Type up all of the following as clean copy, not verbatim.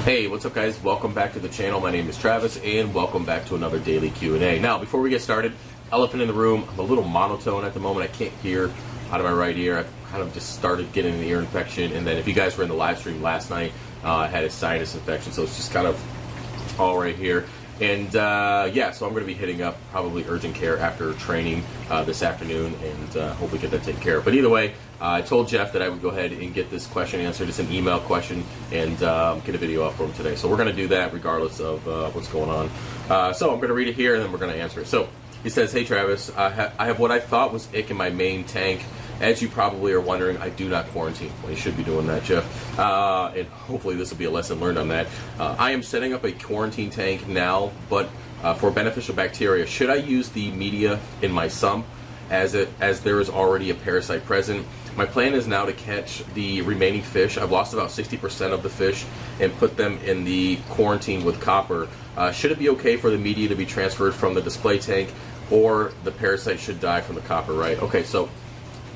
Hey, what's up guys? Welcome back to the channel. My name is Travis and welcome back to another daily Q&A. Now, before we get started, elephant in the room, I'm a little monotone at the moment. I can't hear out of my right ear. I kind of just started getting an ear infection, and then if you guys were in the live stream last night, I had a sinus infection, so it's just kind of all right here. And yeah, so I'm going to be hitting up probably urgent care after training this afternoon and hopefully get that taken care of. But either way, I told Jeff that I would go ahead and get this question answered. It's an email question, and get a video up for him today. So we're going to do that regardless of what's going on. So I'm going to read it here and then we're going to answer it. So he says, "Hey Travis, I have what I thought was ick in my main tank. As you probably are wondering, I do not quarantine." Well, you should be doing that, Jeff. And hopefully this will be a lesson learned on that. I am setting up a quarantine tank now, but for beneficial bacteria, should I use the media in my sump as there is already a parasite present? My plan is now to catch the remaining fish. I've lost about 60% of the fish and put them in the quarantine with copper. Should it be okay for the media to be transferred from the display tank, or the parasite should die from the copper, right? Okay, so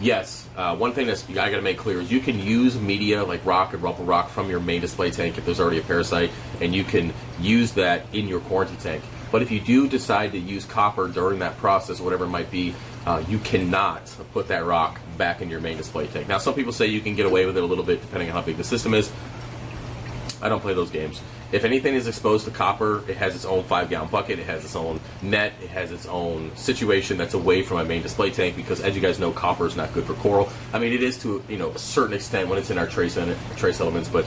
yes, one thing that's I got to make clear is you can use media like rock and rumple rock from your main display tank if there's already a parasite, and you can use that in your quarantine tank. But if you do decide to use copper during that process, whatever it might be, you cannot put that rock back in your main display tank. Now, some people say you can get away with it a little bit depending on how big the system is. I don't play those games. If anything is exposed to copper, it has its own 5-gallon bucket, it has its own net, it has its own situation that's away from my main display tank, because as you guys know, copper is not good for coral. I mean, it is to a certain extent when it's in our trace elements, but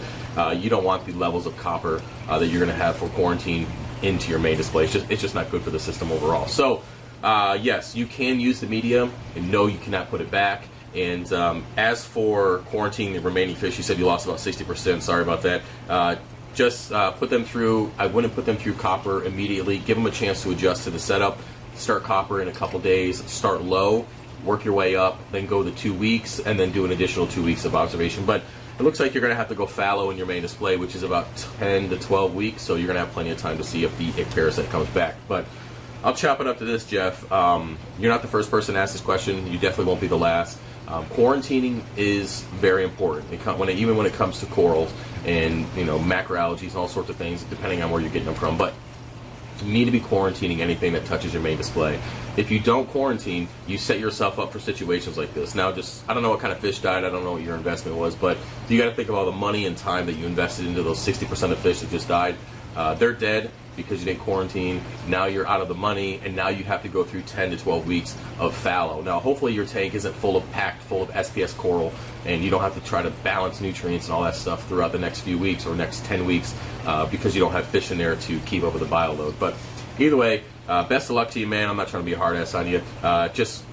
you don't want the levels of copper that you're going to have for quarantine into your main display. It's just not good for the system overall. So yes, you can use the media, and no, you cannot put it back. And as for quarantining the remaining fish, you said you lost about 60%. Sorry about that. Just put them through. I wouldn't put them through copper immediately. Give them a chance to adjust to the setup. Start copper in a couple days. Start low, work your way up, then go the 2 weeks, and then do an additional 2 weeks of observation. But it looks like you're going to have to go fallow in your main display, which is about 10 to 12 weeks. So you're going to have plenty of time to see if the parasite comes back. But I'll chop it up to this, Jeff. You're not the first person to ask this question. You definitely won't be the last. Quarantining is very important. Even when it comes to corals and macroalgae and all sorts of things, depending on where you're getting them from. But you need to be quarantining anything that touches your main display. If you don't quarantine, you set yourself up for situations like this. Now, I don't know what kind of fish died. I don't know what your investment was, but you got to think of all the money and time that you invested into those 60% of fish that just died. They're dead because you didn't quarantine. Now you're out of the money, and now you have to go through 10 to 12 weeks of fallow. Now, hopefully your tank isn't packed full of SPS coral, and you don't have to try to balance nutrients and all that stuff throughout the next few weeks or next 10 weeks because you don't have fish in there to keep up with the bio load. But either way, best of luck to you, man. I'm not trying to be a hard ass on you. Just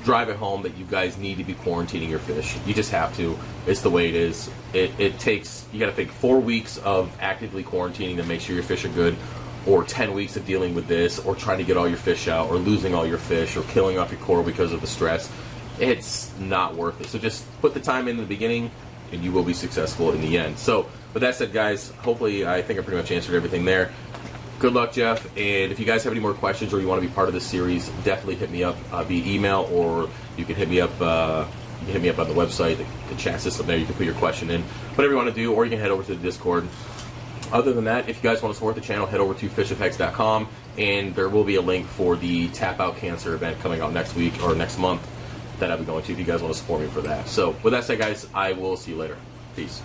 drive it home that you guys need to be quarantining your fish. You just have to. It's the way it is. It takes, you got to think 4 weeks of actively quarantining to make sure your fish are good, or 10 weeks of dealing with this, or trying to get all your fish out, or losing all your fish, or killing off your coral because of the stress. It's not worth it. So just put the time in the beginning, and you will be successful in the end. So with that said, guys, hopefully I think I pretty much answered everything there. Good luck, Jeff, and if you guys have any more questions or you want to be part of this series, definitely hit me up via email, or you can hit me up on the website, the chat system there. You can put your question in, whatever you want to do, or you can head over to the Discord. Other than that, if you guys want to support the channel, head over to FishOfHex.com, and there will be a link for the Tap Out Cancer event coming out next week or next month that I'll be going to if you guys want to support me for that. So with that said, guys, I will see you later. Peace.